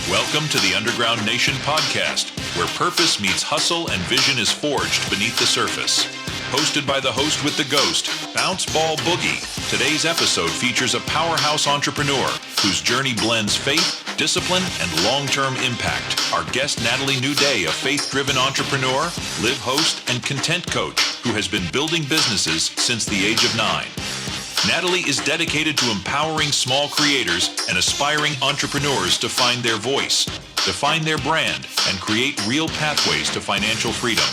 Welcome to the Underground Nation podcast, where purpose meets hustle and vision is forged beneath the surface. Hosted by the host with the ghost, Bounce Ball Boogie, today's episode features a powerhouse entrepreneur whose journey blends faith, discipline, and long-term impact. Our guest, Natalie NewDay's, a faith-driven entrepreneur, live host, and content coach who has been building businesses since the age of 9. Natalie is dedicated to empowering small creators and aspiring entrepreneurs to find their voice, define their brand, and create real pathways to financial freedom.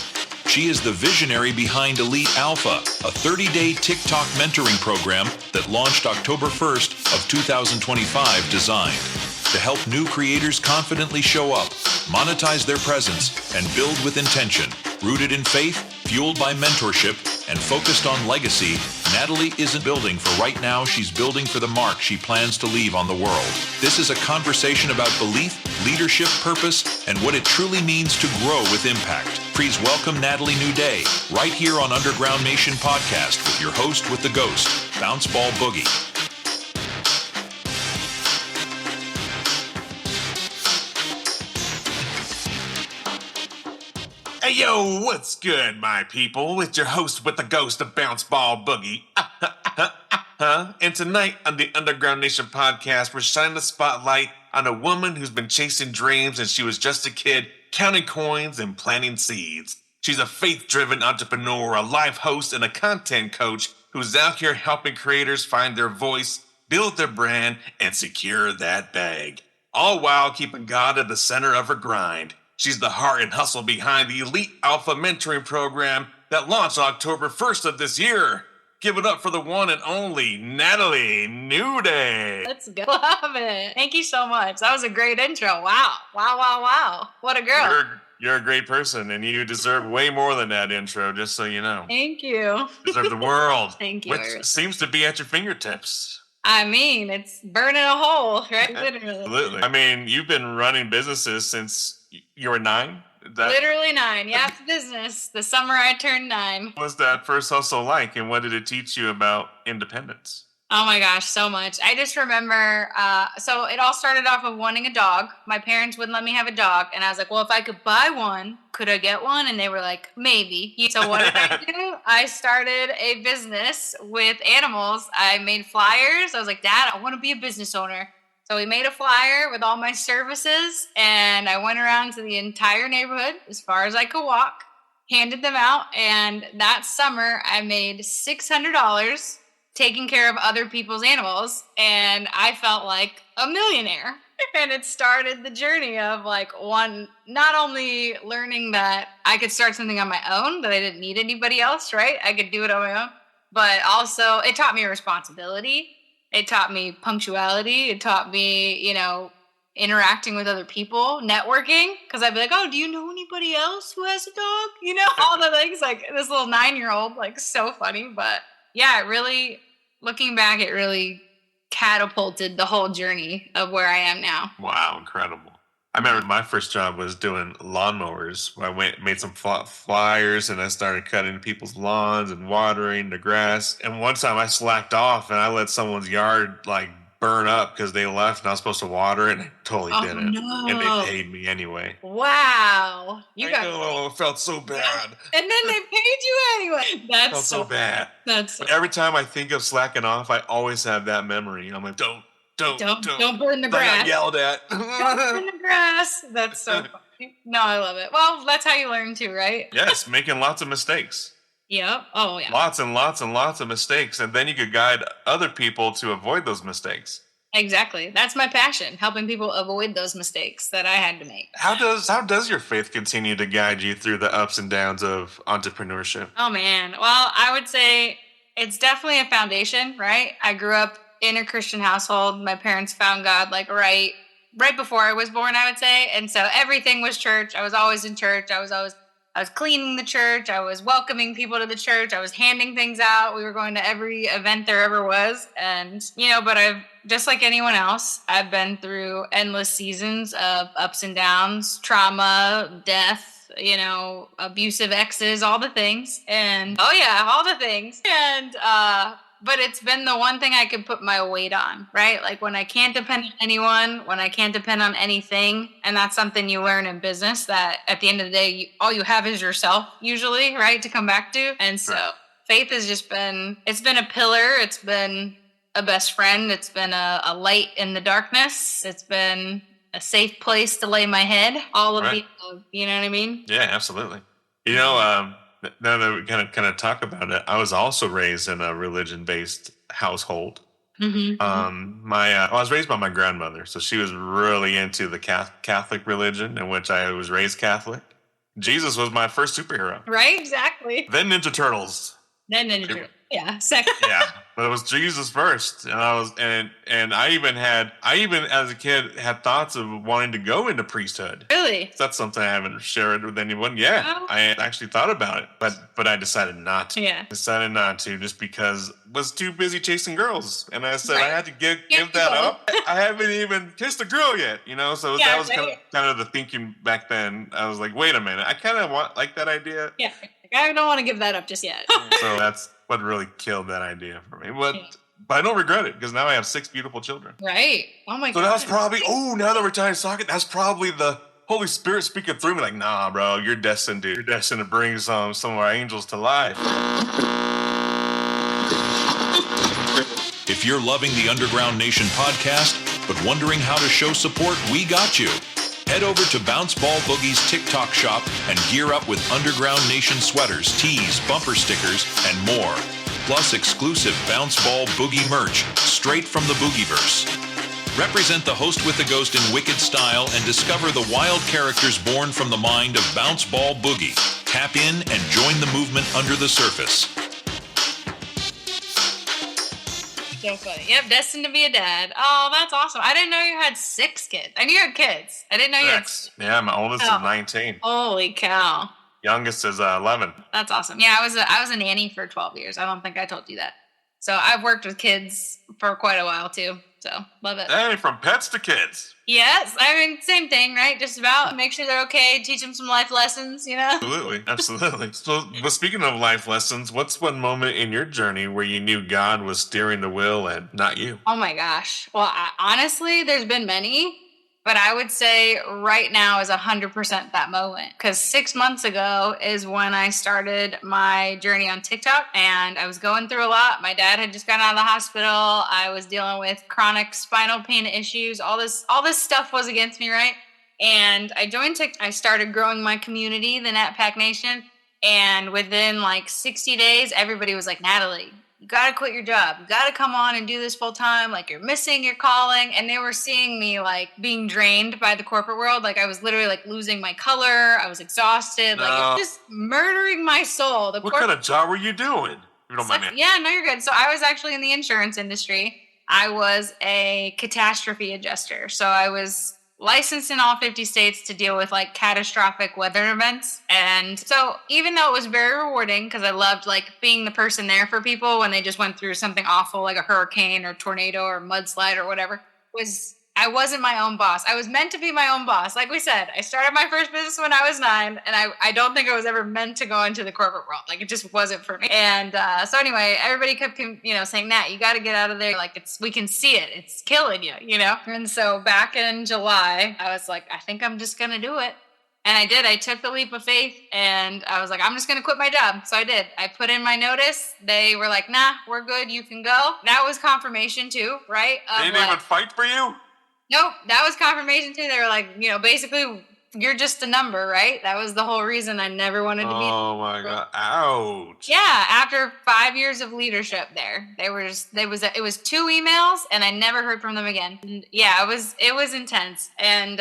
She is the visionary behind Elite Alpha, a 30-day TikTok mentoring program that launched October 1st of 2025, designed to help new creators confidently show up, monetize their presence, and build with intention. Rooted in faith, fueled by mentorship, and focused on legacy, Natalie isn't building for right now, she's building for the mark she plans to leave on the world. This is a conversation about belief, leadership, purpose, and what it truly means to grow with impact. Please welcome Natalie NewDay's, right here on Underground Nation Podcast with your host with the ghost, Bounce Ball Boogie. Hey yo, what's good, my people? It's your host with the ghost of Bounce Ball Boogie. And tonight on the Underground Nation podcast, we're shining the spotlight on a woman who's been chasing dreams since she was just a kid, counting coins and planting seeds. She's a faith-driven entrepreneur, a live host, and a content coach who's out here helping creators find their voice, build their brand, and secure that bag. All while keeping God at the center of her grind. She's the heart and hustle behind the Elite Alpha mentoring program that launched October 1st of this year. Give it up for the one and only Natalie NewDay's. Let's go. Love it. Thank you so much. That was a great intro. Wow. What a girl. You're a great person, and you deserve way more than that intro, just so you know. Thank you. You deserve the world. Thank you. Which seems to be at your fingertips. I mean, it's burning a hole, right? Literally. Absolutely. I mean, you've been running businesses since you were 9? Literally 9. Yeah, it's business. The summer I turned 9. What was that first hustle like, and what did it teach you about independence? Oh my gosh, so much. I just remember, so it all started off of wanting a dog. My parents wouldn't let me have a dog. And I was like, well, if I could buy one, could I get one? And they were like, maybe. So what did I do? I started a business with animals. I made flyers. I was like, Dad, I want to be a business owner. So we made a flyer with all my services, and I went around to the entire neighborhood as far as I could walk, handed them out, and that summer I made $600 taking care of other people's animals, and I felt like a millionaire. And it started the journey of not only learning that I could start something on my own, that I didn't need anybody else, right? I could do it on my own, but also it taught me responsibility. It taught me punctuality. It taught me, interacting with other people, networking. Because I'd be like, oh, do you know anybody else who has a dog? All the things, like this little 9-year-old, so funny. But yeah, looking back, it really catapulted the whole journey of where I am now. Wow, incredible. I remember my first job was doing lawnmowers. I made some flyers, and I started cutting people's lawns and watering the grass. And one time I slacked off, and I let someone's yard burn up because they left, and I was supposed to water it, and I totally didn't. No. And they paid me anyway. Wow. It felt so bad. And then they paid you anyway. That's felt so bad. But every time I think of slacking off, I always have that memory. I'm like, don't burn the grass. I got yelled at. Don't burn the grass. That's so funny. No, I love it. Well, that's how you learn too, right? Yes, making lots of mistakes. Yep. Oh, yeah. Lots and lots and lots of mistakes. And then you could guide other people to avoid those mistakes. Exactly. That's my passion, helping people avoid those mistakes that I had to make. How does your faith continue to guide you through the ups and downs of entrepreneurship? Oh, man. Well, I would say it's definitely a foundation, right? I grew up in a Christian household. My parents found God right before I was born, I would say. And so everything was church. I was always in church. I was cleaning the church. I was welcoming people to the church. I was handing things out. We were going to every event there ever was. And, but I've, just like anyone else, I've been through endless seasons of ups and downs, trauma, death, abusive exes, all the things. And, all the things. And, But it's been the one thing I could put my weight on, right? Like when I can't depend on anyone, when I can't depend on anything. And that's something you learn in business, that at the end of the day, all you have is yourself usually, right? To come back to. And so faith has just it's been a pillar. It's been a best friend. It's been a light in the darkness. It's been a safe place to lay my head. All of the above, you know what I mean? Yeah, absolutely. You know, now that we kind of talk about it, I was also raised in a religion-based household. Mm-hmm. I was raised by my grandmother, so she was really into the Catholic religion, in which I was raised Catholic. Jesus was my first superhero. Right, exactly. Then Ninja Turtles. Then Ninja Turtles. Yeah, second. Yeah, but it was Jesus first, and I even as a kid had thoughts of wanting to go into priesthood. Really? That's something I haven't shared with anyone. Yeah, I actually thought about it, but I decided not to. Yeah. Decided not to, just because I was too busy chasing girls, and I said I had to give that up. I haven't even kissed a girl yet, you know. So that was kind of the thinking back then. I was like, wait a minute, I kind of like that idea. Yeah, I don't want to give that up just yet. So that's what really killed that idea for me. But I don't regret it, because now I have 6 beautiful children. Right. Oh my God. So that's probably, now that we're trying to talk it, that's probably the Holy Spirit speaking through me like, nah, bro, you're destined to bring some of our angels to life. If you're loving the Underground Nation podcast, but wondering how to show support, we got you. Head over to Bounce Ball Boogie's TikTok shop and gear up with Underground Nation sweaters, tees, bumper stickers, and more. Plus exclusive Bounce Ball Boogie merch straight from the Boogieverse. Represent the host with the ghost in wicked style and discover the wild characters born from the mind of Bounce Ball Boogie. Tap in and join the movement under the surface. So funny. Yep, destined to be a dad. Oh, that's awesome. I didn't know you had 6 kids. I knew you had kids. I didn't know you had 6. Yeah, my oldest is 19. Holy cow. Youngest is 11. That's awesome. Yeah, I was a nanny for 12 years. I don't think I told you that. So I've worked with kids for quite a while too. So love it. Hey, from pets to kids. Yes, I mean, same thing, right? Just about make sure they're okay, teach them some life lessons, you know? Absolutely. So, but speaking of life lessons, what's one moment in your journey where you knew God was steering the wheel and not you? Oh my gosh. Well, honestly, there's been many, but I would say right now is 100% that moment. Because 6 months ago is when I started my journey on TikTok, and I was going through a lot. My dad had just gotten out of the hospital. I was dealing with chronic spinal pain issues. All this stuff was against me, right? And I joined TikTok. I started growing my community, the Nat Pack Nation. And within like 60 days, everybody was like, Natalie, you got to quit your job. You got to come on and do this full time. Like, you're missing your calling. And they were seeing me like being drained by the corporate world. Like, I was literally like losing my color. I was exhausted. Like, it was just murdering my soul. What kind of job were you doing? If you don't mind me. Yeah, no, you're good. So I was actually in the insurance industry. I was a catastrophe adjuster. So I was licensed in all 50 states to deal with like catastrophic weather events. And so even though it was very rewarding, because I loved like being the person there for people when they just went through something awful like a hurricane or tornado or mudslide or whatever, I wasn't my own boss. I was meant to be my own boss. Like we said, I started my first business when I was 9, and I don't think I was ever meant to go into the corporate world. Like, it just wasn't for me. And so anyway, everybody kept, saying, Nat, you got to get out of there. Like, we can see it. It's killing you, you know? And so back in July, I was like, I think I'm just going to do it. And I did. I took the leap of faith, and I was like, I'm just going to quit my job. So I did. I put in my notice. They were like, nah, we're good. You can go. That was confirmation too, right? They didn't even fight for you? Nope. That was confirmation too. They were like, basically, you're just a number, right? That was the whole reason I never wanted to be. Oh my God. Ouch. Yeah. After 5 years of leadership there, it was 2 emails, and I never heard from them again. And yeah, it was intense. And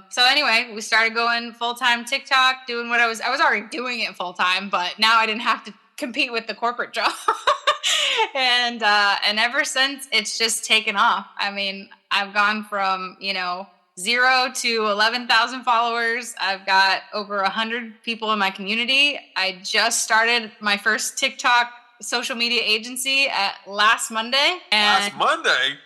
so anyway, we started going full-time TikTok, doing what I was already doing it full-time, but now I didn't have to compete with the corporate job. And ever since, it's just taken off. I mean, I've gone from, 0 to 11,000 followers. I've got over 100 people in my community. I just started my first TikTok social media agency last Monday. Last Monday?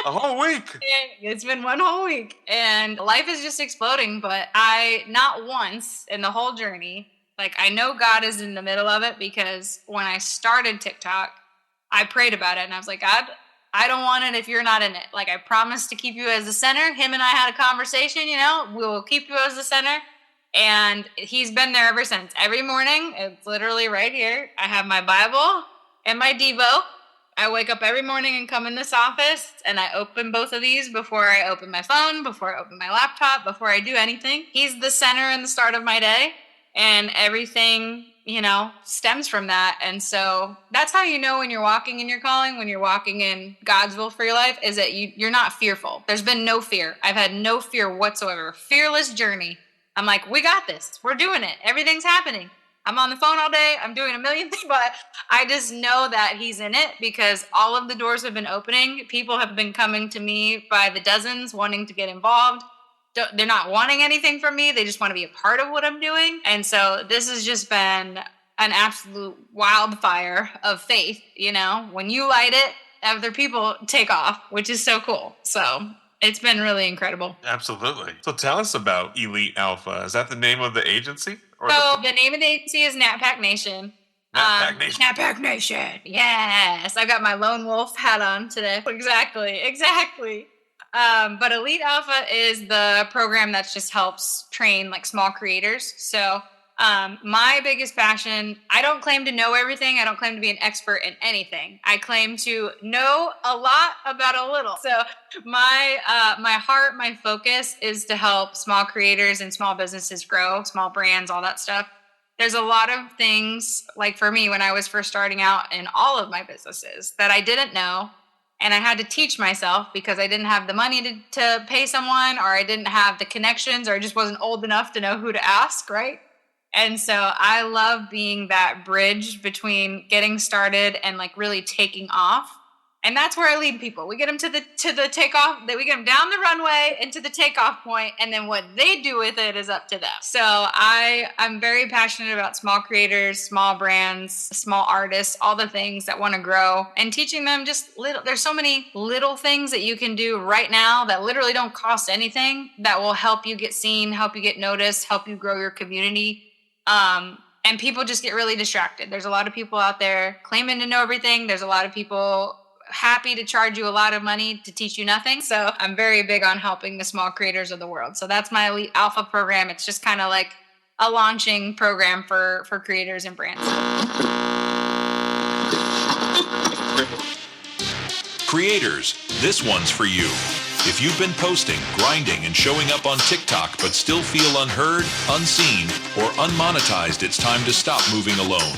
A whole week. It's been 1 whole week. And life is just exploding. But I, not once in the whole journey Like, I know God is in the middle of it because when I started TikTok, I prayed about it and I was like, God, I don't want it if you're not in it. Like, I promised to keep you as the center. Him and I had a conversation, we will keep you as the center. And he's been there ever since. Every morning, it's literally right here. I have my Bible and my Devo. I wake up every morning and come in this office and I open both of these before I open my phone, before I open my laptop, before I do anything. He's the center and the start of my day, and everything, stems from that. And so that's how you know when you're walking in your calling, when you're walking in God's will for your life, is that you're not fearful. There's been no fear. I've had no fear whatsoever. Fearless journey. I'm like, we got this. We're doing it. Everything's happening. I'm on the phone all day. I'm doing a million things, but I just know that he's in it because all of the doors have been opening. People have been coming to me by the dozens wanting to get involved. They're not wanting anything from me. They just want to be a part of what I'm doing. And so this has just been an absolute wildfire of faith. When you light it, other people take off, which is so cool. So it's been really incredible. Absolutely. So tell us about Elite Alpha. Is that the name of the agency? So the name of the agency is NatPack Nation. NatPack Nation. Yes. I've got my lone wolf hat on today. Exactly. But Elite Alpha is the program that just helps train like small creators. So my biggest passion, I don't claim to know everything. I don't claim to be an expert in anything. I claim to know a lot about a little. So my heart, my focus is to help small creators and small businesses grow, small brands, all that stuff. There's a lot of things, like for me, when I was first starting out in all of my businesses that I didn't know. And I had to teach myself because I didn't have the money to pay someone, or I didn't have the connections, or I just wasn't old enough to know who to ask, right? And so I love being that bridge between getting started and like really taking off. And that's where I lead people. We get them to the takeoff, that we get them down the runway and to the takeoff point, and then what they do with it is up to them. So I'm very passionate about small creators, small brands, small artists, all the things that want to grow, and teaching them just there's so many little things that you can do right now that literally don't cost anything that will help you get seen, help you get noticed, help you grow your community. And people just get really distracted. There's a lot of people out there claiming to know everything. There's a lot of people happy to charge you a lot of money to teach you nothing. So I'm very big on helping the small creators of the world. So that's my Elite Alpha program. It's just kind of like a launching program for creators and brands. Creators, this one's for you. If you've been posting, grinding, and showing up on TikTok but still feel unheard, unseen, or unmonetized, it's time to stop moving alone.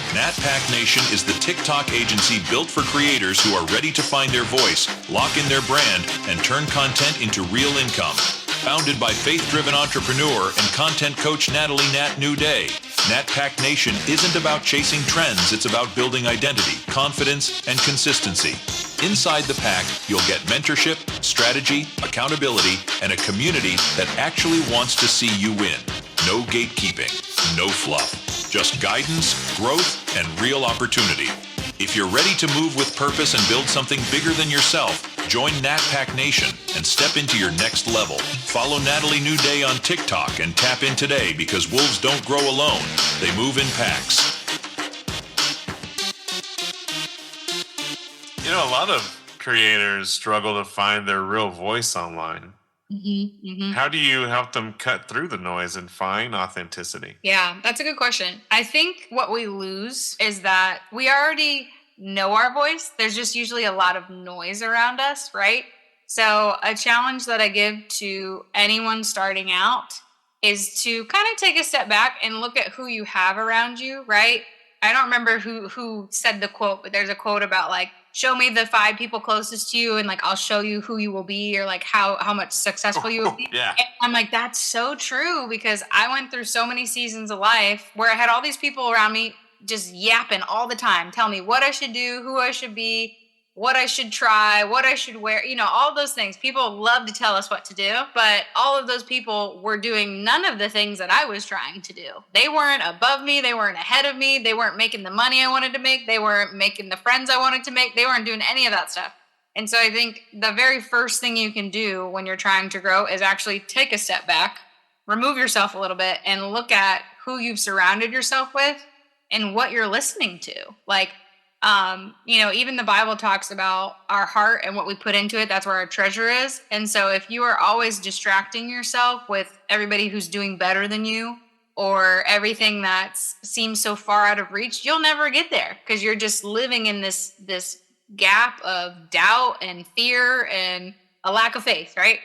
NatPack Nation is the TikTok agency built for creators who are ready to find their voice, lock in their brand, and turn content into real income. Founded by faith-driven entrepreneur and content coach Natalie NewDay's, NatPack Nation isn't about chasing trends, it's about building identity, confidence, and consistency. Inside the pack, you'll get mentorship, strategy, accountability, and a community that actually wants to see you win. No gatekeeping, no fluff. Just guidance, growth, and real opportunity. If you're ready to move with purpose and build something bigger than yourself, join NatPack Nation and step into your next level. Follow Natalie NewDay's on TikTok and tap in today, because wolves don't grow alone. They move in packs. A lot of creators struggle to find their real voice online. Mm-hmm, mm-hmm. How do you help them cut through the noise and find authenticity? Yeah, that's a good question. I think what we lose is that we already know our voice. There's just usually a lot of noise around us, right? So a challenge that I give to anyone starting out is to kind of take a step back and look at who you have around you, right? I don't remember who said the quote, but there's a quote about like, show me the 5 people closest to you and like I'll show you who you will be, or like how much successful you will be. Yeah. And I'm like, that's so true, because I went through so many seasons of life where I had all these people around me just yapping all the time, tell me what I should do, who I should be, what I should try, what I should wear, all those things. People love to tell us what to do, but all of those people were doing none of the things that I was trying to do. They weren't above me. They weren't ahead of me. They weren't making the money I wanted to make. They weren't making the friends I wanted to make. They weren't doing any of that stuff. And so I think the very first thing you can do when you're trying to grow is actually take a step back, remove yourself a little bit, and look at who you've surrounded yourself with and what you're listening to. Like, even the Bible talks about our heart and what we put into it. That's where our treasure is. And so if you are always distracting yourself with everybody who's doing better than you or everything that seems so far out of reach, you'll never get there because you're just living in this gap of doubt and fear and a lack of faith, right?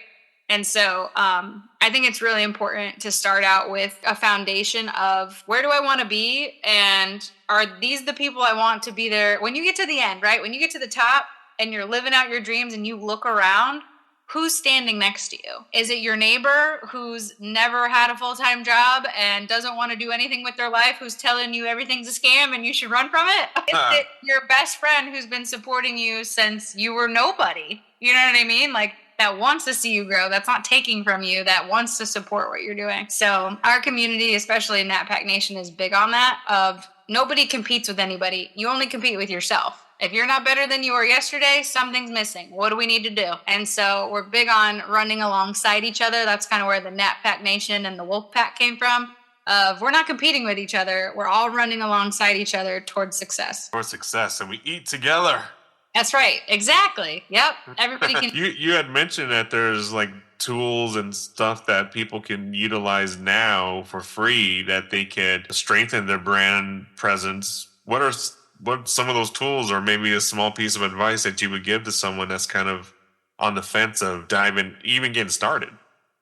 And so I think it's really important to start out with a foundation of where do I want to be? And are these the people I want to be there? When you get to the end, right? When you get to the top and you're living out your dreams and you look around, who's standing next to you? Is it your neighbor who's never had a full-time job and doesn't want to do anything with their life, who's telling you everything's a scam and you should run from it? Is it your best friend who's been supporting you since you were nobody? You know what I mean? Like, that wants to see you grow, that's not taking from you, that wants to support what you're doing. So our community, especially in Nat Pack Nation, is big on that of nobody competes with anybody. You only compete with yourself. If you're not better than you were yesterday, something's missing. What do we need to do? And so we're big on running alongside each other. That's kind of where the Nat Pack Nation and the Wolf Pack came from. We're not competing with each other. We're all running alongside each other towards success. Towards success, and we eat together. That's right. Exactly. Yep. Everybody can. You had mentioned that there's like tools and stuff that people can utilize now for free that they could strengthen their brand presence. What some of those tools, or maybe a small piece of advice that you would give to someone that's kind of on the fence of even getting started?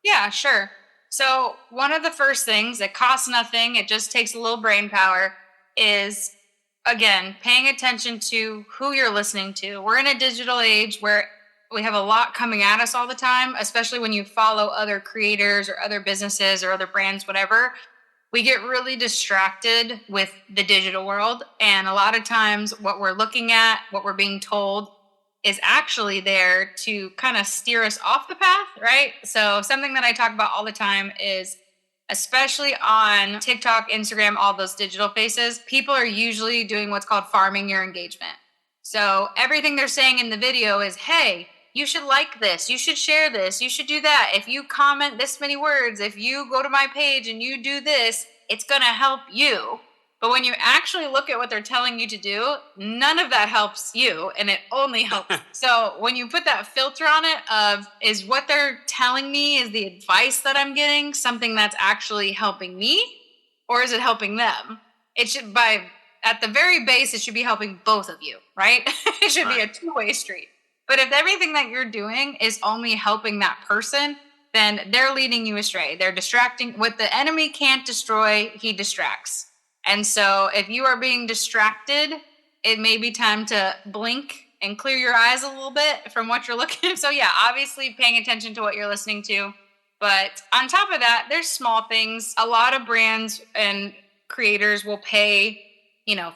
Yeah, sure. So one of the first things that costs nothing, it just takes a little brain power, is again, paying attention to who you're listening to. We're in a digital age where we have a lot coming at us all the time, especially when you follow other creators or other businesses or other brands, whatever. We get really distracted with the digital world. And a lot of times what we're looking at, what we're being told, is actually there to kind of steer us off the path, right? So something that I talk about all the time is, especially on TikTok, Instagram, all those digital faces, people are usually doing what's called farming your engagement. So everything they're saying in the video is, hey, you should like this, you should share this, you should do that. If you comment this many words, if you go to my page and you do this, it's going to help you. But when you actually look at what they're telling you to do, none of that helps you, and it only helps. So when you put that filter on it of, is what they're telling me, is the advice that I'm getting something that's actually helping me, or is it helping them? It should, at the very base, it should be helping both of you, right? It should be a two-way street. But if everything that you're doing is only helping that person, then they're leading you astray. They're distracting. What the enemy can't destroy, he distracts. And so if you are being distracted, it may be time to blink and clear your eyes a little bit from what you're looking at. So yeah, obviously paying attention to what you're listening to. But on top of that, there's small things. A lot of brands and creators will pay,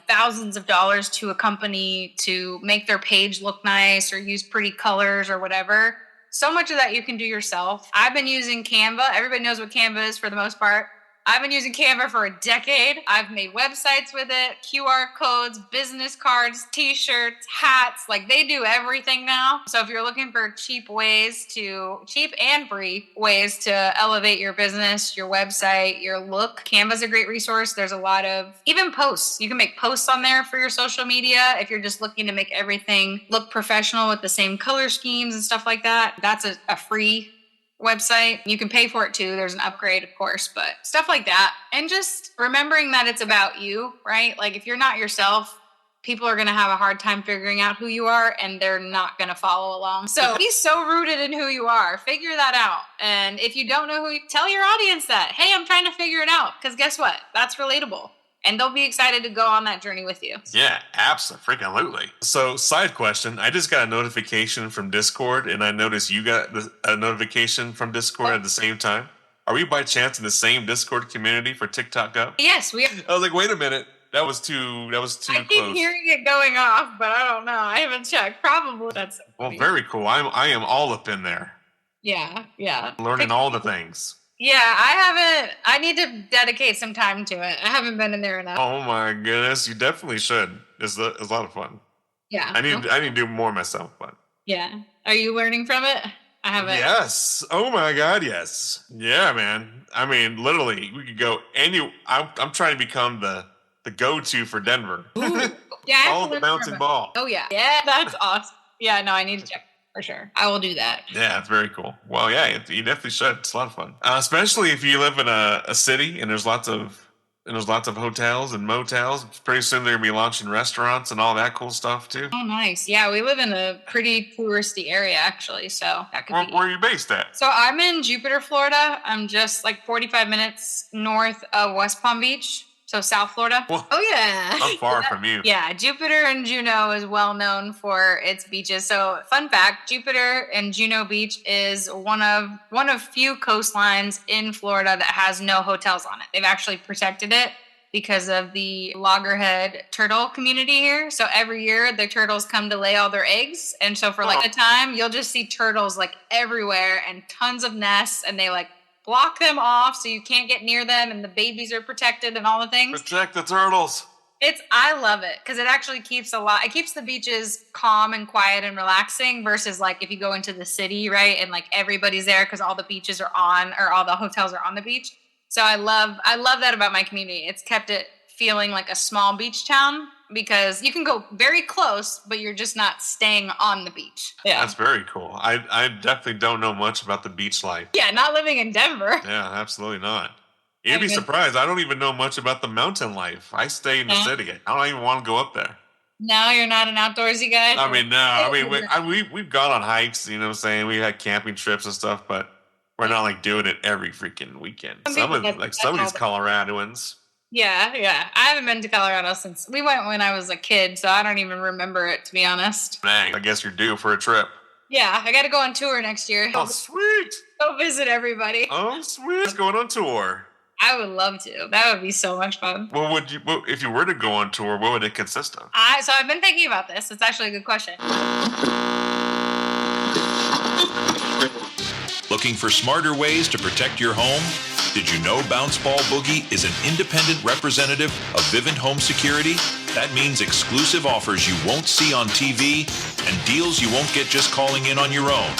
thousands of dollars to a company to make their page look nice or use pretty colors or whatever. So much of that you can do yourself. I've been using Canva. Everybody knows what Canva is for the most part. I've been using Canva for a decade. I've made websites with it, QR codes, business cards, t-shirts, hats. Like, they do everything now. So if you're looking for cheap and free ways to elevate your business, your website, your look, Canva's a great resource. There's a lot of even posts. You can make posts on there for your social media if you're just looking to make everything look professional with the same color schemes and stuff like that. That's a free website. You can pay for it too. There's an upgrade, of course, but stuff like that. And just remembering that it's about you, right? Like, if you're not yourself, people are going to have a hard time figuring out who you are, and they're not going to follow along. So be so rooted in who you are. Figure that out. And if you don't know tell your audience that, hey, I'm trying to figure it out. Because guess what? That's relatable. And they'll be excited to go on that journey with you. Yeah, absolutely. So, side question. I just got a notification from Discord, and I noticed you got a notification from Discord at the same time. Are we by chance in the same Discord community for TikTok Up? Yes, we are. I was like, wait a minute. That was too close. I keep hearing it going off, but I don't know. I haven't checked. Probably. That's well, very cool. I am all up in there. Yeah. Learning all the things. Yeah, I need to dedicate some time to it. I haven't been in there enough. Oh my goodness, you definitely should. It's a lot of fun. Yeah. I need to do more myself, but. Yeah. Are you learning from it? I haven't. Yes. Oh my God. Yes. Yeah, man. I mean, literally, we could go I'm trying to become the go-to for Denver. Ooh. Yeah, I have All to the learn bouncing more ball. about- Oh yeah, yeah, that's awesome. Yeah, no, I need to check for sure. I will do that. Yeah, it's very cool. Well, yeah, you definitely should. It's a lot of fun, especially if you live in a city and there's lots of hotels and motels. Pretty soon they're gonna be launching restaurants and all that cool stuff too. Oh, nice. Yeah, we live in a pretty touristy area actually, so that could be. Where are you based at? So I'm in Jupiter, Florida. I'm just like 45 minutes north of West Palm Beach, so South Florida. Well, Oh yeah. I'm far from you. Yeah, Jupiter and Juneau is well known for its beaches. So, fun fact: Jupiter and Juneau Beach is one of few coastlines in Florida that has no hotels on it. They've actually protected it because of the loggerhead turtle community here. So every year the turtles come to lay all their eggs, and so for like a time you'll just see turtles like everywhere and tons of nests, and they like block them off so you can't get near them, and the babies are protected and all the things. Protect the turtles. I love it because it actually keeps it keeps the beaches calm and quiet and relaxing versus like if you go into the city, right? And like everybody's there because all the beaches are on, or all the hotels are on the beach. So I love that about my community. It's kept it feeling like a small beach town because you can go very close, but you're just not staying on the beach. Yeah. That's very cool. I definitely don't know much about the beach life. Yeah, not living in Denver. Yeah, absolutely not. You'd be surprised. I don't even know much about the mountain life. I stay in the city. I don't even want to go up there. No, you're not an outdoorsy guy? I mean, no. I mean, we've gone on hikes, you know what I'm saying? We had camping trips and stuff, but we're not like doing it every freaking weekend. Some of these Coloradoans. Yeah. I haven't been to Colorado since we went when I was a kid, so I don't even remember it, to be honest. Dang, I guess you're due for a trip. Yeah, I got to go on tour next year. Oh, sweet. Go visit everybody. Oh, sweet. Going on tour. I would love to. That would be so much fun. If you were to go on tour, what would it consist of? So I've been thinking about this. It's actually a good question. Looking for smarter ways to protect your home? Did you know Bounce Ball Boogie is an independent representative of Vivint Home Security? That means exclusive offers you won't see on TV and deals you won't get just calling in on your own.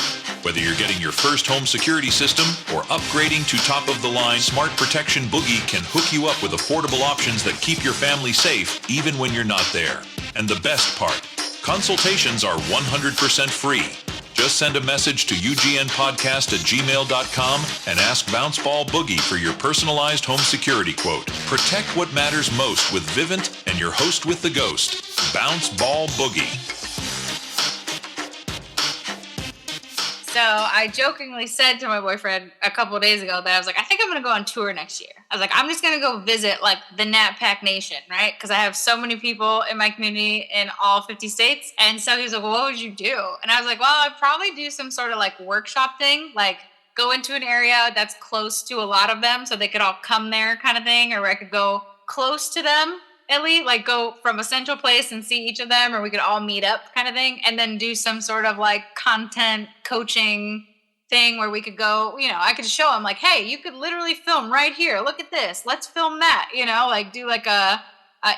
Whether you're getting your first home security system or upgrading to top-of-the-line, Smart Protection Boogie can hook you up with affordable options that keep your family safe even when you're not there. And the best part, consultations are 100% free. Just send a message to ugnpodcast@gmail.com and ask Bounce Ball Boogie for your personalized home security quote. Protect what matters most with Vivint and your host with the ghost, Bounce Ball Boogie. So I jokingly said to my boyfriend a couple of days ago that I was like, I think I'm going to go on tour next year. I was like, I'm just going to go visit like the Nat Pack Nation, right? Because I have so many people in my community in all 50 states. And so he was like, well, what would you do? And I was like, well, I'd probably do some sort of like workshop thing, like go into an area that's close to a lot of them so they could all come there kind of thing, or where I could go close to them. At least like go from a central place and see each of them, or we could all meet up kind of thing, and then do some sort of like content coaching thing where we could go, you know, I could show them like, hey, you could literally film right here. Look at this. Let's film that, you know, like do like a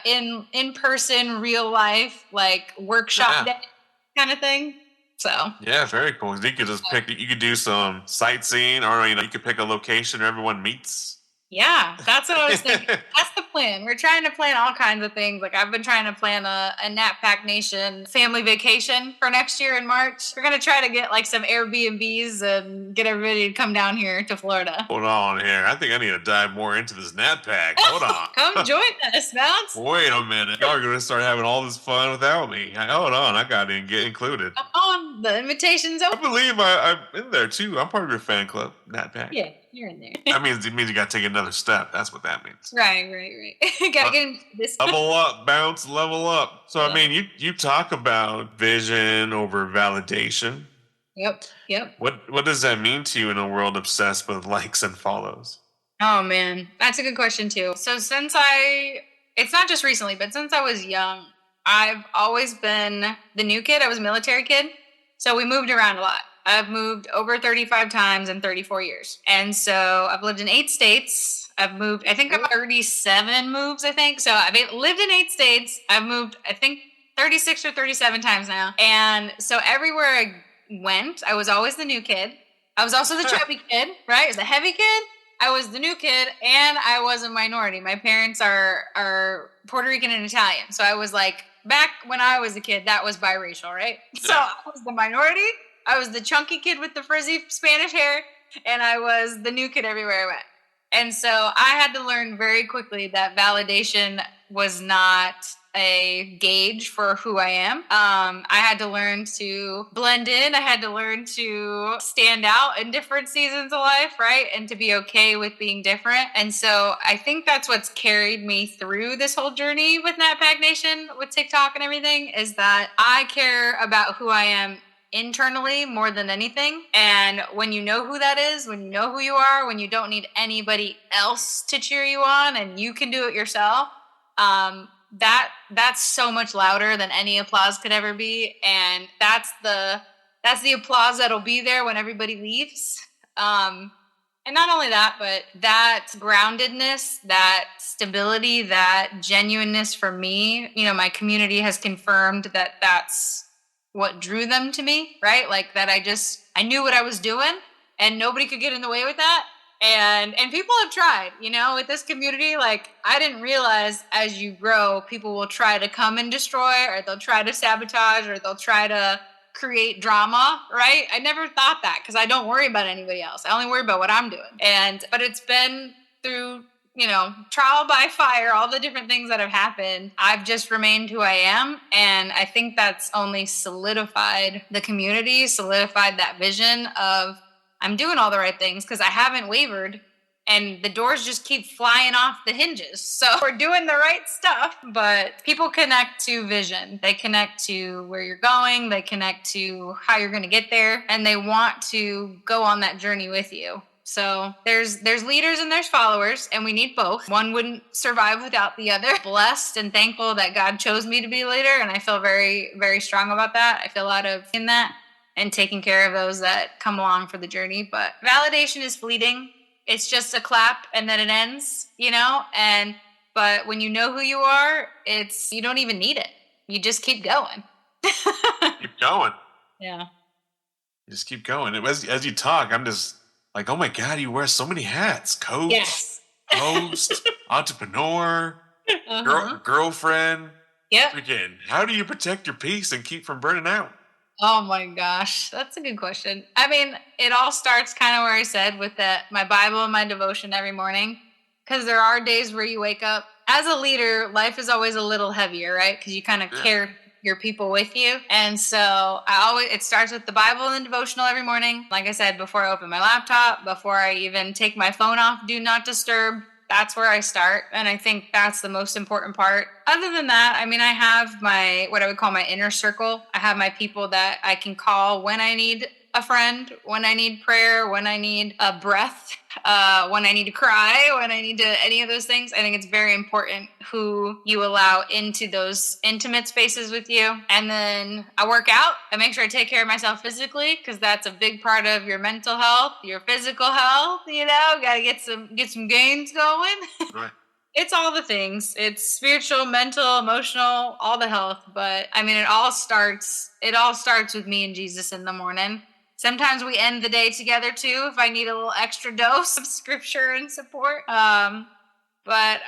in-person real life, like workshop day kind of thing. So yeah, very cool. You could just you could do some sightseeing, or, you know, you could pick a location where everyone meets. Yeah, that's what I was thinking. That's the plan. We're trying to plan all kinds of things. Like I've been trying to plan a Nat Pack Nation family vacation for next year in March. We're going to try to get like some Airbnbs and get everybody to come down here to Florida. Hold on here. I think I need to dive more into this Nat Pack. Hold on. Come join us, Bounce. Wait a minute. Y'all are going to start having all this fun without me. Hold on. I got to get included. Come on. The invitation's open. I believe I'm in there too. I'm part of your fan club, Nat Pack. Yeah, you're in there. That means you got to take another step. That's what that means. Right. Gotta get into this. Level up, Bounce, level up. So, I mean, you talk about vision over validation. Yep. What does that mean to you in a world obsessed with likes and follows? Oh, man. That's a good question, too. So it's not just recently, but since I was young, I've always been the new kid. I was a military kid. So we moved around a lot. I've moved over 35 times in 34 years. And so I've lived in 8 states. I've moved, I think about 37 moves, I think. So I've lived in 8 states. I've moved, I think, 36 or 37 times now. And so everywhere went, I was always the new kid. I was also the chubby kid, right? The heavy kid. I was the new kid, and I was a minority. My parents are Puerto Rican and Italian. So I was like, back when I was a kid, that was biracial, right? So I was the minority. I was the chunky kid with the frizzy Spanish hair, and I was the new kid everywhere I went. And so I had to learn very quickly that validation was not a gauge for who I am. I had to learn to blend in. I had to learn to stand out in different seasons of life, right? And to be okay with being different. And so I think that's what's carried me through this whole journey with NatPack Nation, with TikTok and everything, is that I care about who I am internally more than anything. And when you know who that is, when you know who you are, when you don't need anybody else to cheer you on and you can do it yourself, that's so much louder than any applause could ever be. And that's the applause that'll be there when everybody leaves. And not only that, but that groundedness, that stability, that genuineness for me, my community has confirmed that that's what drew them to me, right? Like that I knew what I was doing and nobody could get in the way with that. And people have tried, with this community. Like, I didn't realize as you grow, people will try to come and destroy, or they'll try to sabotage, or they'll try to create drama, right? I never thought that, because I don't worry about anybody else. I only worry about what I'm doing. But it's been through, trial by fire, all the different things that have happened. I've just remained who I am. And I think that's only solidified the community, solidified that vision of, I'm doing all the right things because I haven't wavered, and the doors just keep flying off the hinges. So we're doing the right stuff, but people connect to vision. They connect to where you're going. They connect to how you're going to get there, and they want to go on that journey with you. So there's leaders and there's followers, and we need both. One wouldn't survive without the other. Blessed and thankful that God chose me to be a leader, and I feel very, very strong about that. I feel a lot of in that, and taking care of those that come along for the journey. But validation is fleeting. It's just a clap and then it ends, but when you know who you are, you don't even need it. You just keep going. Keep going. Yeah. You just keep going. As you talk, I'm just like, oh my God, you wear so many hats. Coach, yes. Host, entrepreneur, girlfriend. Yep. Again, how do you protect your peace and keep from burning out? Oh my gosh, that's a good question. I mean, it all starts kind of where I said, with my Bible and my devotion every morning, because there are days where you wake up. As a leader, life is always a little heavier, right? Because you kind of carry your people with you. And so it starts with the Bible and devotional every morning. Like I said, before I open my laptop, before I even take my phone off, do not disturb. That's where I start. And I think that's the most important part. Other than that, I mean, I have what I would call my inner circle. I have my people that I can call when I need a friend, when I need prayer, when I need a breath, when I need to cry, when I need to any of those things. I think it's very important who you allow into those intimate spaces with you. And then I work out. I make sure I take care of myself physically, because that's a big part of your mental health, your physical health. Got to get some gains going. Right. It's all the things. It's spiritual, mental, emotional, all the health. But I mean, it all starts with me and Jesus in the morning. Sometimes we end the day together too, if I need a little extra dose of scripture and support. But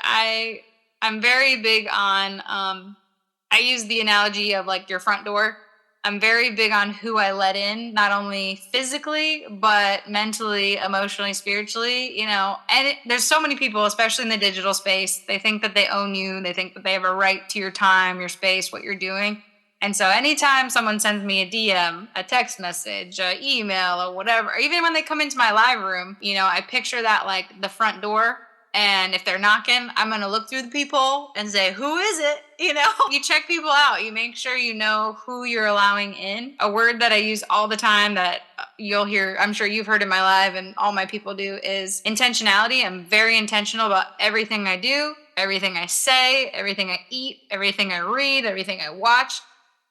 I'm very big on, I use the analogy of like your front door. I'm very big on who I let in, not only physically, but mentally, emotionally, spiritually, and there's so many people, especially in the digital space, they think that they own you. They think that they have a right to your time, your space, what you're doing. And so anytime someone sends me a DM, a text message, an email, or whatever, or even when they come into my live room, I picture that like the front door. And if they're knocking, I'm going to look through the people and say, who is it? You check people out. You make sure you know who you're allowing in. A word that I use all the time that you'll hear, I'm sure you've heard in my live and all my people do, is intentionality. I'm very intentional about everything I do, everything I say, everything I eat, everything I read, everything I watch,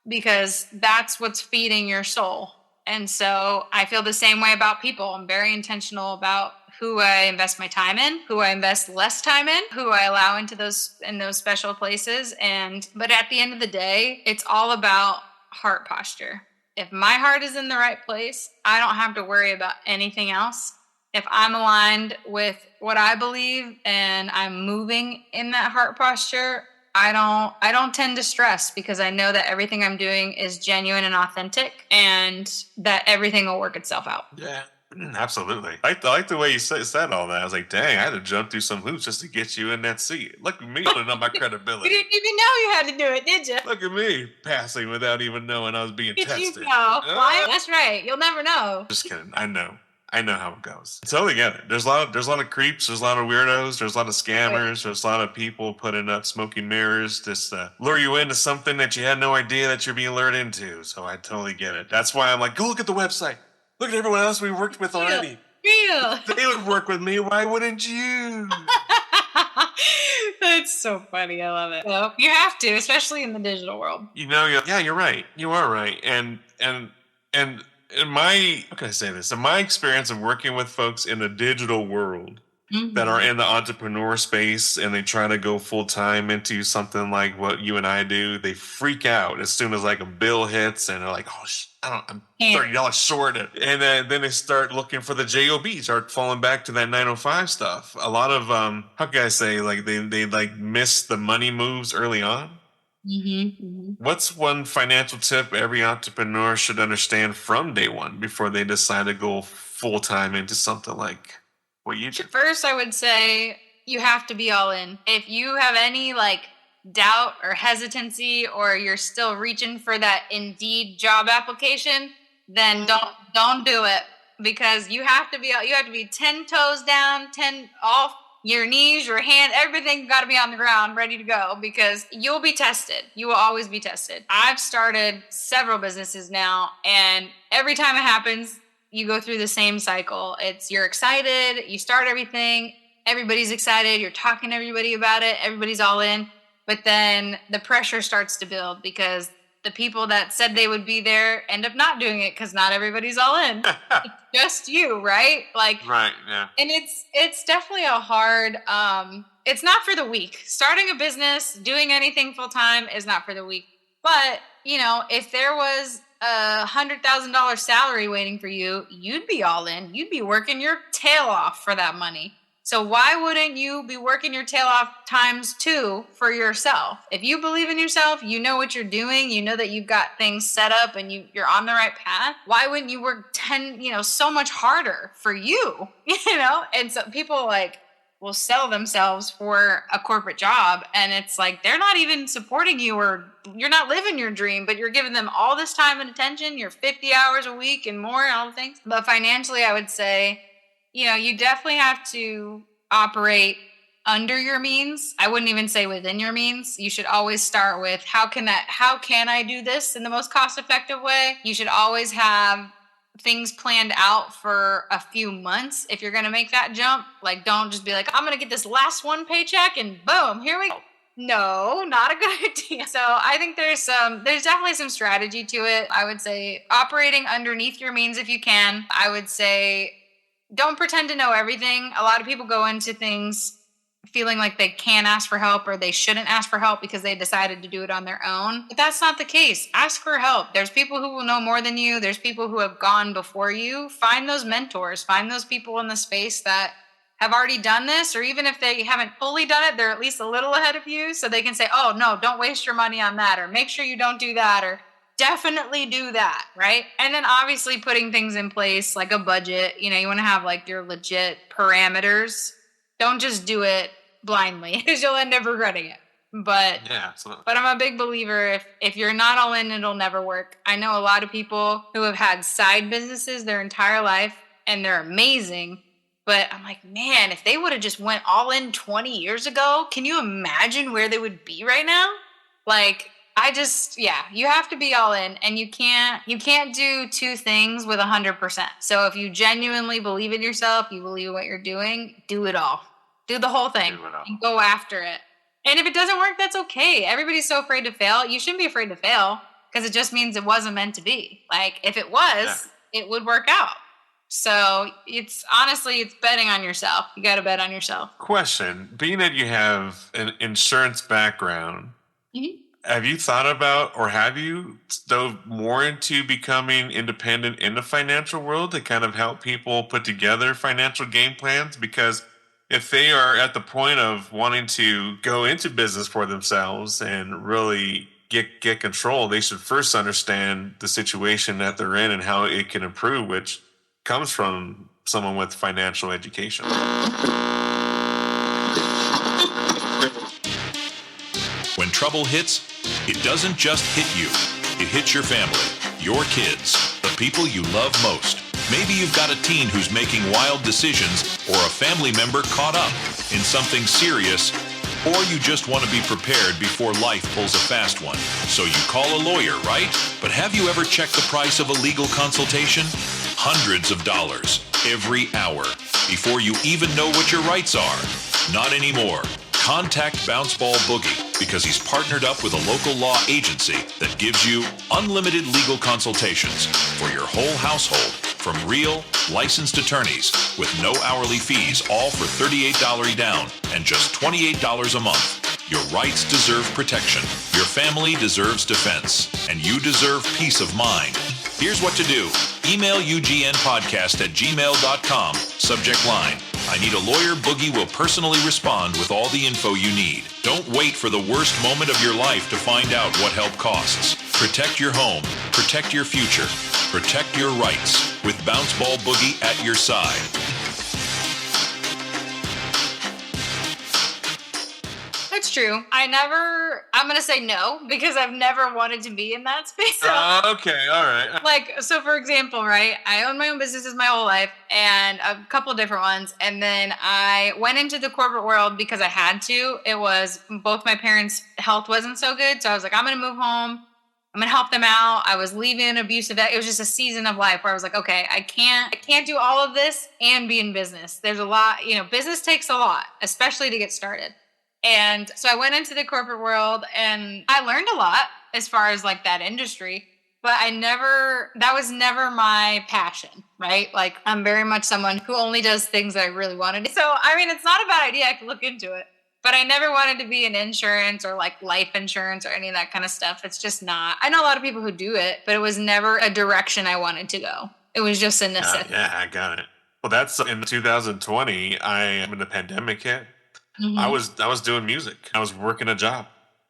because that's what's feeding your soul. And so I feel the same way about people. I'm very intentional about who I invest my time in, who I invest less time in, who I allow into those special places. But at the end of the day, it's all about heart posture. if my heart is in the right place, I don't have to worry about anything else. If I'm aligned with what I believe and I'm moving in that heart posture, I don't tend to stress because I know that everything I'm doing is genuine and authentic and that everything will work itself out. Yeah, absolutely. I like the way you said all that. I was like, dang, I had to jump through some hoops just to get you in that seat. Look at me building up my You credibility. didn't even know you had to do it, did you? Look at me passing without even knowing I was being Did tested. you know? Why? That's right. You'll never know. Just kidding. I know how it goes. Totally get it. There's a lot of creeps. There's a lot of weirdos. There's a lot of scammers. There's a lot of people putting up smoky mirrors just to lure you into something that you had no idea that you're being lured into. So I totally get it. That's why I'm like, go look at the website. Look at everyone else we worked with already. Real. They would work with me. Why wouldn't you? That's so funny. I love it. So you have to, especially in the digital world. Yeah, you're right. You are right. And in my, how can I say this? In my experience of working with folks in the digital world that are in the entrepreneur space and they try to go full time into something like what you and I do, they freak out as soon as like a bill hits and they're like, oh, I'm $30 short. And then they start looking for the job, start falling back to that 905 stuff. A lot of, how can I say, like they like miss the money moves early on. What's one financial tip every entrepreneur should understand from day one before they decide to go full time into something like what you do? First, I would say you have to be all in. If you have any like doubt or hesitancy, or you're still reaching for that Indeed job application, then don't do it, because you have to be 10 toes down, 10 off. Your knees, your hand, everything got to be on the ground, ready to go, because you'll be tested. You will always be tested. I've started several businesses now, and every time it happens, you go through the same cycle. You're excited, you start everything, everybody's excited, you're talking to everybody about it, everybody's all in, but then the pressure starts to build because the people that said they would be there end up not doing it because not everybody's all in. It's just you, right? Like, right, yeah. And it's definitely a hard, it's not for the weak. Starting a business, doing anything full time is not for the weak. But, if there was a $100,000 salary waiting for you, you'd be all in. You'd be working your tail off for that money. So why wouldn't you be working your tail off times 2 for yourself? If you believe in yourself, you know what you're doing, you know that you've got things set up and you're on the right path, why wouldn't you work so much harder for you? And so people will sell themselves for a corporate job, and it's like they're not even supporting you, or you're not living your dream, but you're giving them all this time and attention, you're 50 hours a week and more and all the things. But financially, I would say, you definitely have to operate under your means. I wouldn't even say within your means. You should always start with how can I do this in the most cost-effective way? You should always have things planned out for a few months if you're going to make that jump. Like, don't just be like, I'm going to get this last one paycheck and boom, here we go. No, not a good idea. So I think there's definitely some strategy to it. I would say operating underneath your means if you can. I would say don't pretend to know everything. A lot of people go into things feeling like they can't ask for help or they shouldn't ask for help because they decided to do it on their own. But that's not the case. Ask for help. There's people who will know more than you. There's people who have gone before you. Find those mentors. Find those people in the space that have already done this, or even if they haven't fully done it, they're at least a little ahead of you, so they can say, oh, no, don't waste your money on that, or make sure you don't do that, or definitely do that, right? And then obviously putting things in place like a budget. You want to have your legit parameters. Don't just do it blindly because you'll end up regretting it. But yeah, absolutely. But I'm a big believer, if you're not all in, it'll never work. I know a lot of people who have had side businesses their entire life and they're amazing. But I'm like, man, if they would have just went all in 20 years ago, can you imagine where they would be right now? You have to be all in, and you can't do two things with 100%. So if you genuinely believe in yourself, you believe in what you're doing, do it all. Do the whole thing and go after it. And if it doesn't work, that's okay. Everybody's so afraid to fail. You shouldn't be afraid to fail because it just means it wasn't meant to be. If it was, it would work out. So it's betting on yourself. You got to bet on yourself. Question, being that you have an insurance background, Have you thought about, or have you dove more into becoming independent in the financial world to kind of help people put together financial game plans? Because if they are at the point of wanting to go into business for themselves and really get control, they should first understand the situation that they're in and how it can improve, which comes from someone with financial education. When trouble hits, it doesn't just hit you. It hits your family, your kids, the people you love most. Maybe you've got a teen who's making wild decisions, or a family member caught up in something serious, or you just want to be prepared before life pulls a fast one. So you call a lawyer, right? But have you ever checked the price of a legal consultation? Hundreds of dollars every hour before you even know what your rights are. Not anymore. Contact Bounce Ball Boogie because he's partnered up with a local law agency that gives you unlimited legal consultations for your whole household from real, licensed attorneys with no hourly fees, all for $38 down and just $28 a month. Your rights deserve protection. Your family deserves defense. And you deserve peace of mind. Here's what to do. Email ugnpodcast@gmail.com. Subject line: I need a lawyer. Boogie will personally respond with all the info you need. Don't wait for the worst moment of your life to find out what help costs. Protect your home. Protect your future. Protect your rights with Bounce Ball Boogie at your side. That's true. I'm going to say no, because I've never wanted to be in that space. So, Okay, all right. like, so for example, right, I owned my own businesses my whole life, and a couple different ones. And then I went into the corporate world because I had to. It was both my parents' health wasn't so good. So I was like, I'm going to move home. I'm going to help them out. I was leaving an abusive. It was just a season of life where I was like, okay, I can't do all of this and be in business. There's a lot, business takes a lot, especially to get started. And so I went into the corporate world and I learned a lot as far as like that industry, but that was never my passion, right? Like, I'm very much someone who only does things that I really want to do. So, I mean, it's not a bad idea. I could look into it, but I never wanted to be in insurance or like life insurance or any of that kind of stuff. It's just not. I know a lot of people who do it, but it was never a direction I wanted to go. It was just a necessity. Yeah, I got it. Well, that's in 2020. When the pandemic hit, Mm-hmm. I was doing music. I was working a job,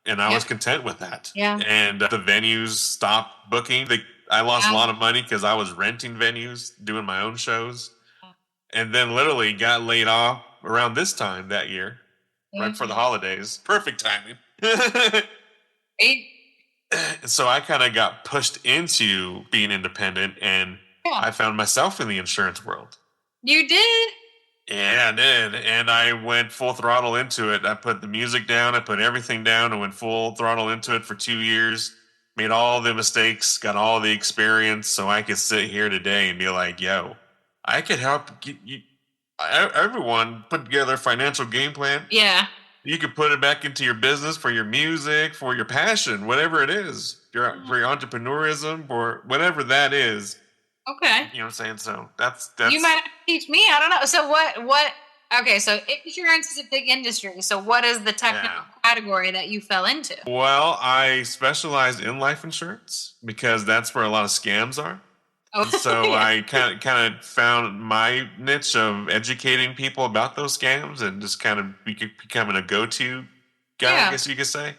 and I was content with that. Yeah. And the venues stopped booking. I lost a lot of money because I was renting venues, doing my own shows, and then literally got laid off around this time that year, right before the holidays. Perfect timing. So I kind of got pushed into being independent, and I found myself in the insurance world. You did? Yeah, I did. And I went full throttle into it. I put the music down. I put everything down and went full throttle into it for 2 years. Made all the mistakes, got all the experience, so I could sit here today and be like, yo, I could help everyone put together a financial game plan. Yeah. You could put it back into your business for your music, for your passion, whatever it is, for your entrepreneurism, for whatever that is. Okay. You know what I'm saying? So that's you might have to teach me. I don't know. So what okay, so insurance is a big industry. So what is the technical category that you fell into? Well, I specialize in life insurance because that's where a lot of scams are. Oh, So I kind of found my niche of educating people about those scams and just kind of becoming a go-to guy, I guess you could say.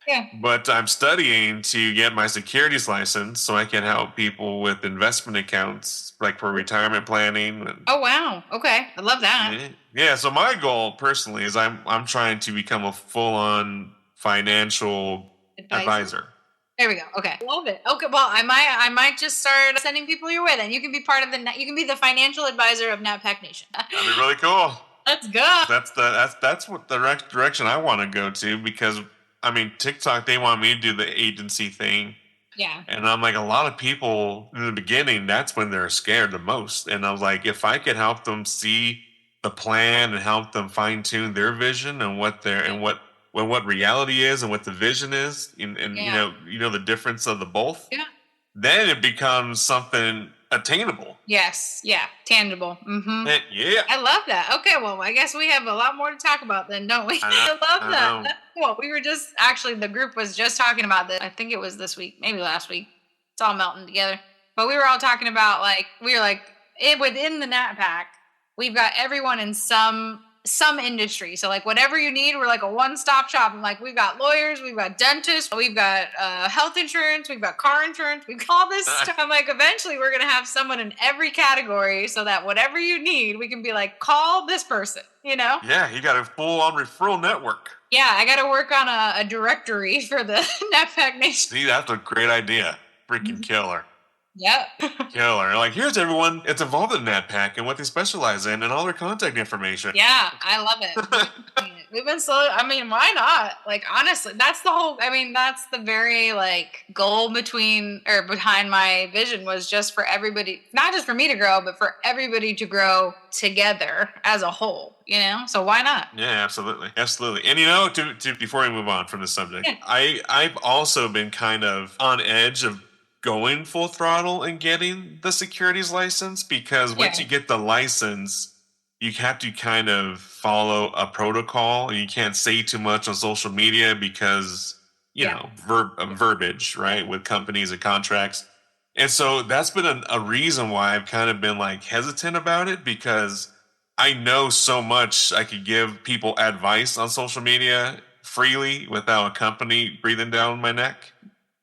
Yeah. But I'm studying to get my securities license so I can help people with investment accounts, like for retirement planning. Oh, wow. Okay. I love that. Yeah. So my goal personally is I'm trying to become a full-on financial advisor. There we go. Okay. Love it. Okay. Well, I might just start sending people your way then. You can be part of you can be the financial advisor of NatPack Nation. That'd be really cool. Let's go. That's what the direction I want to go to, because I mean, TikTok, they want me to do the agency thing. Yeah. And I'm like, a lot of people in the beginning, that's when they're scared the most. And I was like, if I could help them see the plan and help them fine tune their vision and what reality is and what the vision is, and you know the difference of the both. Yeah. Then it becomes something attainable. Yes. Yeah. Tangible. Mm-hmm. Yeah. I love that. Okay, well, I guess we have a lot more to talk about then, don't we? I love that. That's cool. We were just actually the group was just talking about this. I think it was this week, maybe last week. It's all melting together. But we were all talking about within the Nat Pack, we've got everyone in some industry. So like whatever you need, we're like a one-stop shop. And like we've got lawyers, we've got dentists, we've got health insurance, we've got car insurance, we've got all this stuff. I'm like, eventually we're gonna have someone in every category so that whatever you need, we can be like, call this person, you know? Yeah, you got a full-on referral network. Yeah, I gotta work on a directory for the NetPack Nation. See, that's a great idea. Freaking killer. Yep. Killer. Like, here's everyone that's involved in NetPack and what they specialize in and all their contact information. Yeah, I love it. We've been why not? Like, honestly, that's the very, like, goal behind my vision was just for everybody, not just for me to grow, but for everybody to grow together as a whole, you know? So why not? Yeah, absolutely. Absolutely. And, you know, to before we move on from the subject, yeah. I've also been kind of on edge of going full throttle and getting the securities license, because once you get the license, you have to kind of follow a protocol, and you can't say too much on social media because, you know, verbiage, right, with companies and contracts. And so that's been a reason why I've kind of been like hesitant about it, because I know so much I could give people advice on social media freely without a company breathing down my neck,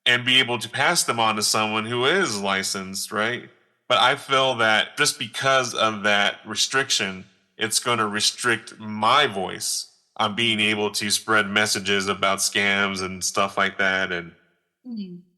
and be able to pass them on to someone who is licensed, right? But I feel that just because of that restriction, it's going to restrict my voice on being able to spread messages about scams and stuff like that. And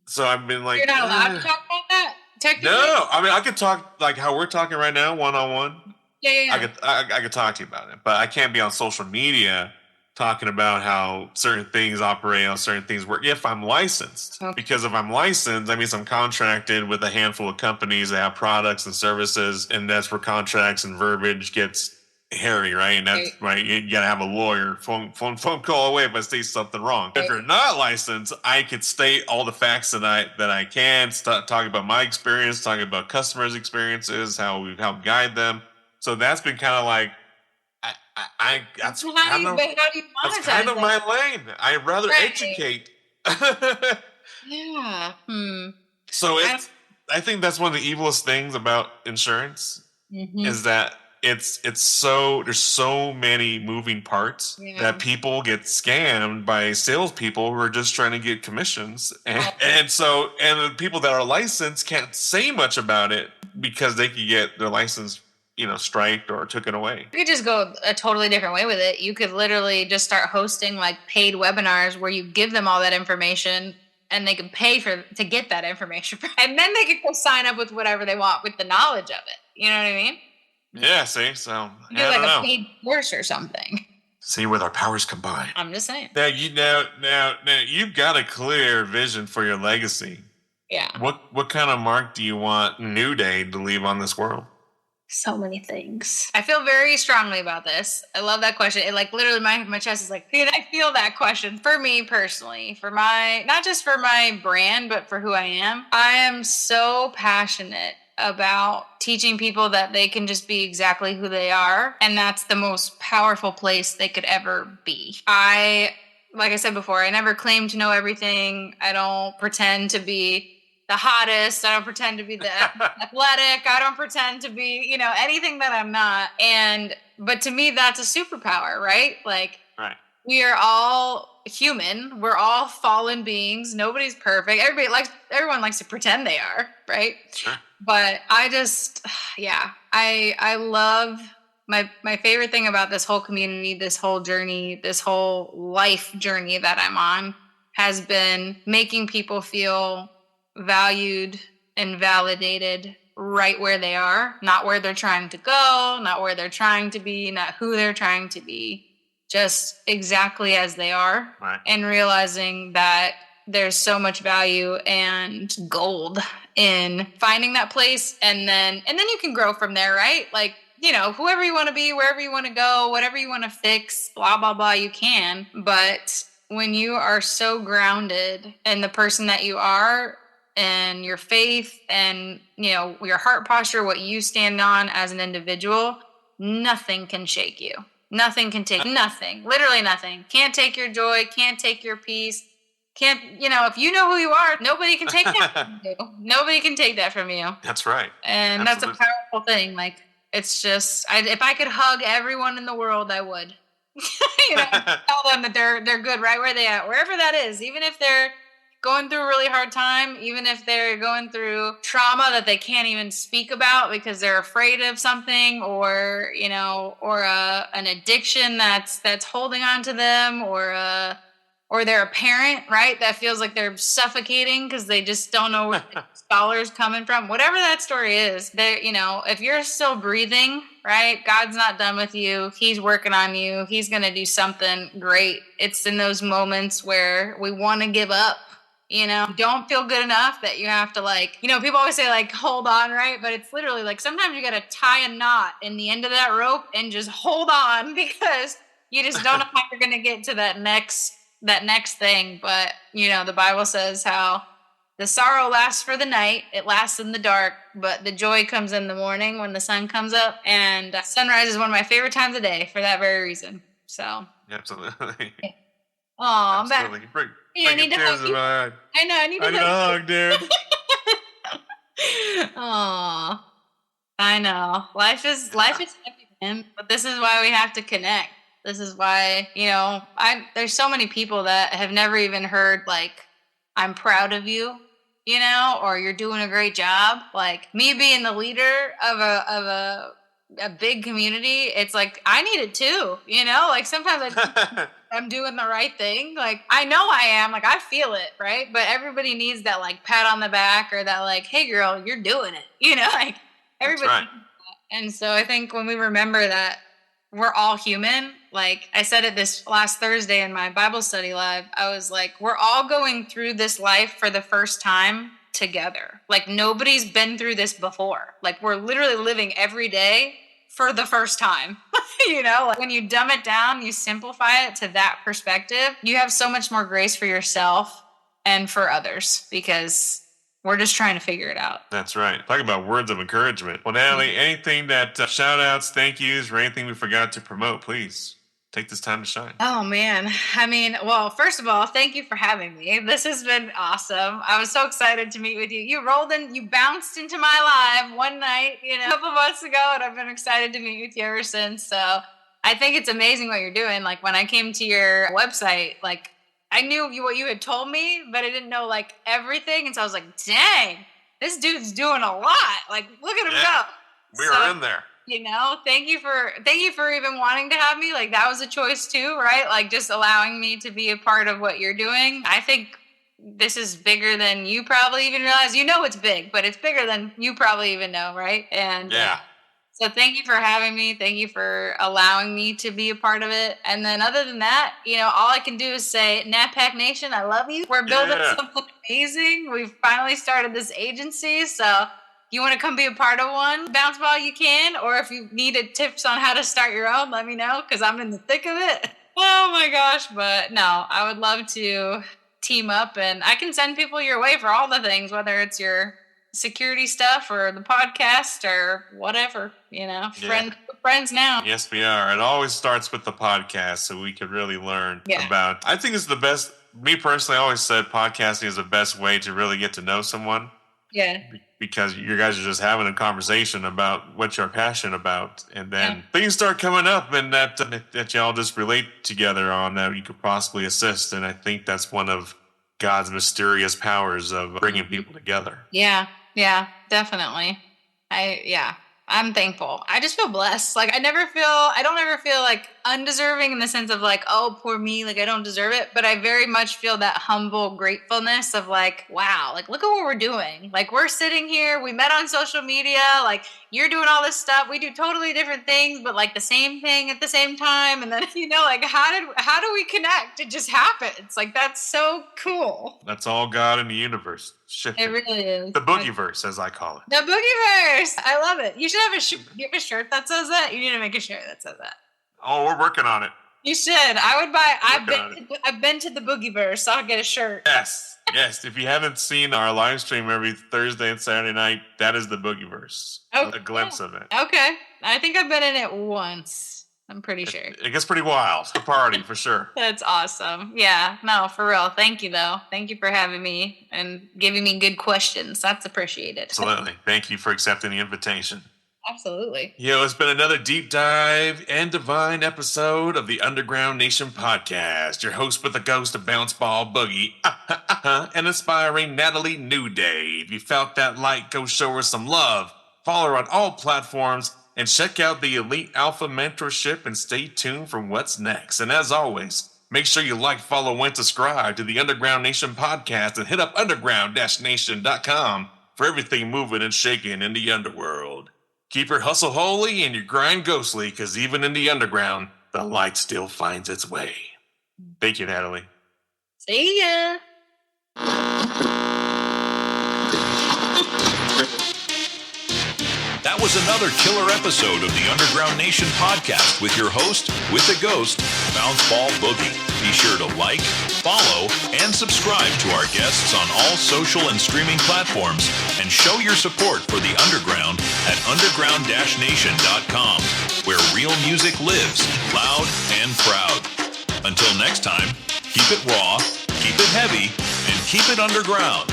so I've been like, you're not allowed to talk about that? Technically? No, I mean, I could talk like how we're talking right now, one-on-one. Yeah. I could talk to you about it, but I can't be on social media talking about how certain things operate, how certain things work, if I'm licensed. Okay. Because if I'm licensed, that means I'm contracted with a handful of companies that have products and services, and that's where contracts and verbiage gets hairy, right? And that's right. You gotta have a lawyer phone call away if I say something wrong. If you're not licensed, I could state all the facts that I can, talk about my experience, talking about customers' experiences, how we help guide them. So that's been kind of like, that's kind of my lane. I'd rather educate. Yeah. So I think that's one of the evilest things about insurance is that there's so many moving parts that people get scammed by salespeople who are just trying to get commissions, and the people that are licensed can't say much about it because they could get their license, striked or taken away. You could just go a totally different way with it. You could literally just start hosting like paid webinars where you give them all that information and they can pay to get that information. And then they can go sign up with whatever they want with the knowledge of it. You know what I mean? Yeah, see? So, do like a paid course or something. See where our powers combine. I'm just saying. Now, you've got a clear vision for your legacy. Yeah. What kind of mark do you want New Day to leave on this world? So many things. I feel very strongly about this. I love that question. It like literally my chest is like, I feel that question for me personally, not just for my brand, but for who I am. I am so passionate about teaching people that they can just be exactly who they are. And that's the most powerful place they could ever be. Like I said before, I never claim to know everything. I don't pretend to be the hottest. I don't pretend to be the athletic. I don't pretend to be, anything that I'm not. But to me, that's a superpower, right? Like, right. We are all human. We're all fallen beings. Nobody's perfect. Everyone likes to pretend they are, right? Sure. But I just, I love my favorite thing about this whole community, this whole journey, this whole life journey that I'm on has been making people feel valued and validated right where they are, not where they're trying to go, not where they're trying to be, not who they're trying to be, just exactly as they are. Right. And realizing that there's so much value and gold in finding that place, and then you can grow from there, right? Like, whoever you want to be, wherever you want to go, whatever you want to fix, blah blah blah, you can. But when you are so grounded in the person that you are, and your faith and, your heart posture, what you stand on as an individual, nothing can shake you. Nothing can take nothing, literally nothing. Can't take your joy, can't take your peace. Can't, if you know who you are, nobody can take that from you. Nobody can take that from you. That's right. And Absolutely. That's a powerful thing. Like, it's just, if I could hug everyone in the world, I would. Tell them that they're good right where they at, wherever that is, even if they're going through a really hard time, even if they're going through trauma that they can't even speak about because they're afraid of something, or an addiction that's holding on to them, or they're a parent, right, that feels like they're suffocating because they just don't know where the scholar's coming from. Whatever that story is, if you're still breathing, right, God's not done with you. He's working on you. He's going to do something great. It's in those moments where we want to give up. You don't feel good enough that you have to people always say hold on, right? But it's literally sometimes you got to tie a knot in the end of that rope and just hold on because you just don't know how you're going to get to that next thing. But, the Bible says how the sorrow lasts for the night. It lasts in the dark, but the joy comes in the morning when the sun comes up. And sunrise is one of my favorite times of day for that very reason. So. Absolutely. Oh, I'm back. I need to hug you. I know, I need to hug, dude. Aw, I know. Life is heavy, man. But this is why we have to connect. This is why, there's so many people that have never even heard I'm proud of you, or you're doing a great job. Me being the leader of a big community, it's I need it too, sometimes I'm doing the right thing. I know I am, I feel it, right? But everybody needs that pat on the back, or that hey girl, you're doing it, everybody. That's right. And so I think when we remember that we're all human, I said it this last Thursday in my Bible study live, I was we're all going through this life for the first time together. Nobody's been through this before. We're literally living every day for the first time. When you dumb it down, you simplify it to that perspective, you have so much more grace for yourself and for others because we're just trying to figure it out. That's right. Talking about words of encouragement. Well, Natalie, anything that shout outs, thank yous, or anything we forgot to promote, please take this time to shine. Oh, man. Well, first of all, thank you for having me. This has been awesome. I was so excited to meet with you. You bounced into my live one night, a couple of months ago, and I've been excited to meet with you ever since. So I think it's amazing what you're doing. When I came to your website, I knew what you had told me, but I didn't know everything. And so I was dang, this dude's doing a lot. Look at him go. We were in there. Thank you for even wanting to have me. That was a choice too, right? Just allowing me to be a part of what you're doing. I think this is bigger than you probably even realize. It's big, but it's bigger than you probably even know, right? And so thank you for having me. Thank you for allowing me to be a part of it. And then other than that, all I can do is say, NatPack Nation, I love you. We're building something amazing. We've finally started this agency. So you want to come be a part of one, Bounce Ball, you can. Or if you needed tips on how to start your own, let me know because I'm in the thick of it. Oh my gosh. But no, I would love to team up and I can send people your way for all the things, whether it's your security stuff or the podcast or whatever, friends now. Yes, we are. It always starts with the podcast so we can really learn about. I think it's the best. Me personally, I always said podcasting is the best way to really get to know someone. Yeah. Because you guys are just having a conversation about what you're passionate about. And then things start coming up and that y'all just relate together on that you could possibly assist. And I think that's one of God's mysterious powers of bringing people together. Yeah, definitely. I'm thankful. I just feel blessed. I don't ever feel undeserving in the sense of oh, poor me, I don't deserve it. But I very much feel that humble gratefulness of wow, look at what we're doing. We're sitting here, we met on social media, you're doing all this stuff. We do totally different things, but the same thing at the same time. And then, how do we connect? It just happens. That's so cool. That's all God in the universe. Shifting. It really is. The boogieverse, as I call it. The boogieverse. I love it. You should have you have a shirt that says that. You need to make a shirt that says that. Oh, we're working on it. You should. I would buy. I've been to the boogieverse, so I'll get a shirt. Yes. Yes, if you haven't seen our live stream every Thursday and Saturday night, that is the Boogieverse. Oh, A glimpse of it. Okay. I think I've been in it once. I'm pretty sure. It gets pretty wild. A party for sure. That's awesome. Yeah, no, for real. Thank you, though. Thank you for having me and giving me good questions. That's appreciated. Absolutely. Thank you for accepting the invitation. Absolutely. It's been another deep dive and divine episode of the Underground Nation podcast. Your host with the ghost of Bounce Ball Boogie and inspiring Natalie NewDay. If you felt that light, go show her some love. Follow her on all platforms and check out the Elite Alpha Mentorship and stay tuned for what's next. And as always, make sure you like, follow, and subscribe to the Underground Nation podcast and hit up underground-nation.com for everything moving and shaking in the underworld. Keep your hustle holy and your grind ghostly, because even in the underground, the light still finds its way. Thank you, Natalie. See ya. That was another killer episode of the Underground Nation podcast with your host, with the ghost, Bounce Ball Boogie. Be sure to like, follow, and subscribe to our guests on all social and streaming platforms, and show your support for the Underground at underground-nation.com, where real music lives, loud and proud. Until next time, keep it raw, keep it heavy, and keep it underground.